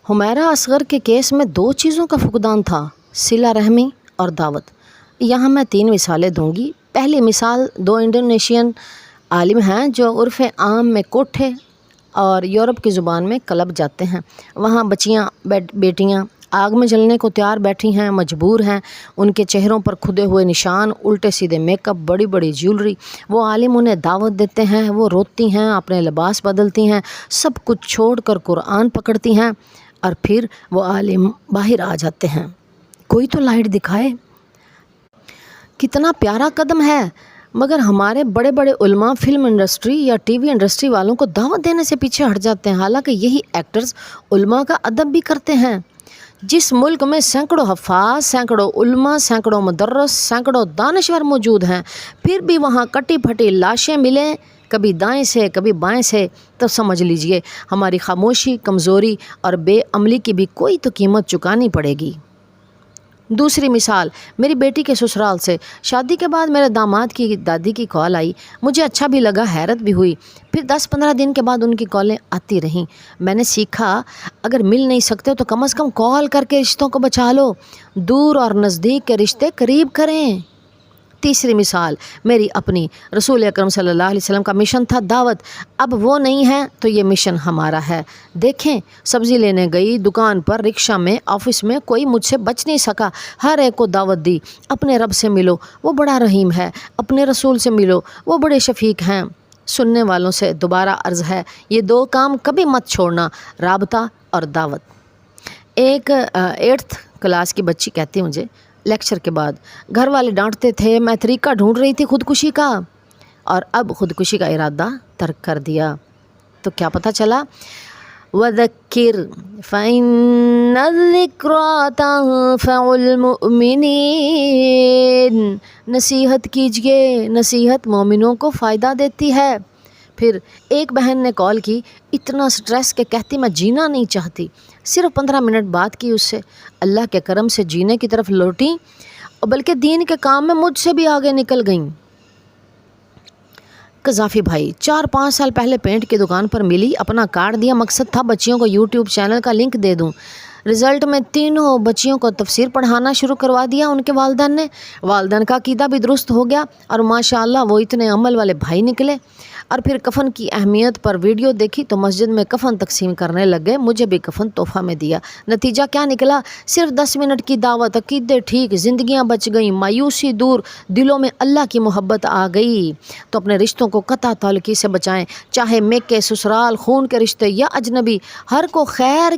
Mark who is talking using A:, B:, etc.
A: حمیرہ اصغر کے کیس میں 2 چیزوں کا فقدان تھا، صلہ رحمی اور دعوت۔ یہاں میں 3 مثالیں دوں گی۔ پہلی مثال 2 انڈونیشین عالم ہیں جو عرف عام میں کوٹھے اور یورپ کی زبان میں کلب جاتے ہیں۔ وہاں بچیاں بیٹیاں آگ میں جلنے کو تیار بیٹھی ہیں، مجبور ہیں، ان کے چہروں پر کھدے ہوئے نشان، الٹے سیدھے میک اپ، بڑی بڑی جیولری۔ وہ عالم انہیں دعوت دیتے ہیں، وہ روتی ہیں، اپنے لباس بدلتی ہیں، سب کچھ چھوڑ کر قرآن پکڑتی ہیں، اور پھر وہ عالم باہر آ جاتے ہیں۔ کوئی تو لائٹ دکھائے۔ کتنا پیارا قدم ہے، مگر ہمارے بڑے بڑے علماء فلم انڈسٹری یا ٹی وی انڈسٹری والوں کو دعوت دینے سے پیچھے ہٹ جاتے ہیں، حالانکہ یہی ایکٹرز علماء کا ادب بھی کرتے ہیں۔ جس ملک میں سینکڑوں حفاظ، سینکڑوں علماء، سینکڑوں مدرس، سینکڑوں دانشور موجود ہیں، پھر بھی وہاں کٹی پھٹی لاشیں ملیں، کبھی دائیں سے کبھی بائیں سے، تو سمجھ لیجئے ہماری خاموشی، کمزوری اور بے عملی کی بھی کوئی تو قیمت چکانی پڑے گی۔ دوسری مثال میری بیٹی کے سسرال سے۔ شادی کے بعد میرے داماد کی دادی کی کال آئی، مجھے اچھا بھی لگا، حیرت بھی ہوئی۔ پھر 10-15 دن کے بعد ان کی کالیں آتی رہیں۔ میں نے سیکھا اگر مل نہیں سکتے تو کم از کم کال کر کے رشتوں کو بچا لو، دور اور نزدیک کے رشتے قریب کریں۔ تیسری مثال میری اپنی۔ رسول اکرم صلی اللہ علیہ وسلم کا مشن تھا دعوت، اب وہ نہیں ہے تو یہ مشن ہمارا ہے۔ دیکھیں، سبزی لینے گئی، دکان پر، رکشہ میں، آفس میں، کوئی مجھ سے بچ نہیں سکا، ہر ایک کو دعوت دی۔ اپنے رب سے ملو، وہ بڑا رحیم ہے، اپنے رسول سے ملو، وہ بڑے شفیق ہیں۔ سننے والوں سے دوبارہ عرض ہے، یہ 2 کام کبھی مت چھوڑنا، رابطہ اور دعوت۔ ایک 8th کلاس کی بچی کہتی مجھے لیکچر کے بعد، گھر والے ڈانٹتے تھے، میں طریقہ ڈھونڈ رہی تھی خودکشی کا، اور اب خودکشی کا ارادہ ترک کر دیا۔ تو کیا پتہ چلا؟ وَذَكِّرْ فَإِنَّ الذِّكْرَىٰ تَنفَعُ الْمُؤْمِنِينَ۔ نصیحت کیجئے، نصیحت مومنوں کو فائدہ دیتی ہے۔ پھر ایک بہن نے کال کی، اتنا سٹریس کہ کہتی میں جینا نہیں چاہتی۔ صرف 15 منٹ بات کی اس سے، اللہ کے کرم سے جینے کی طرف لوٹیں، اور بلکہ دین کے کام میں مجھ سے بھی آگے نکل گئیں۔ قذافی بھائی 4-5 سال پہلے پینٹ کی دکان پر ملی، اپنا کارڈ دیا، مقصد تھا بچیوں کو یوٹیوب چینل کا لنک دے دوں۔ رزلٹ میں 3 بچیوں کو تفسیر پڑھانا شروع کروا دیا ان کے والدین نے۔ والدین کا عقیدہ بھی درست ہو گیا، اور ماشاءاللہ وہ اتنے عمل والے بھائی نکلے۔ اور پھر کفن کی اہمیت پر ویڈیو دیکھی تو مسجد میں کفن تقسیم کرنے لگے، مجھے بھی کفن تحفہ میں دیا۔ نتیجہ کیا نکلا؟ صرف 10 منٹ کی دعوت، عقیدے ٹھیک، زندگیاں بچ گئیں، مایوسی دور، دلوں میں اللہ کی محبت آ گئی۔ تو اپنے رشتوں کو قطع تعلقی سے بچائیں، چاہے میکے، سسرال، خون کے رشتے یا اجنبی، ہر کو خیر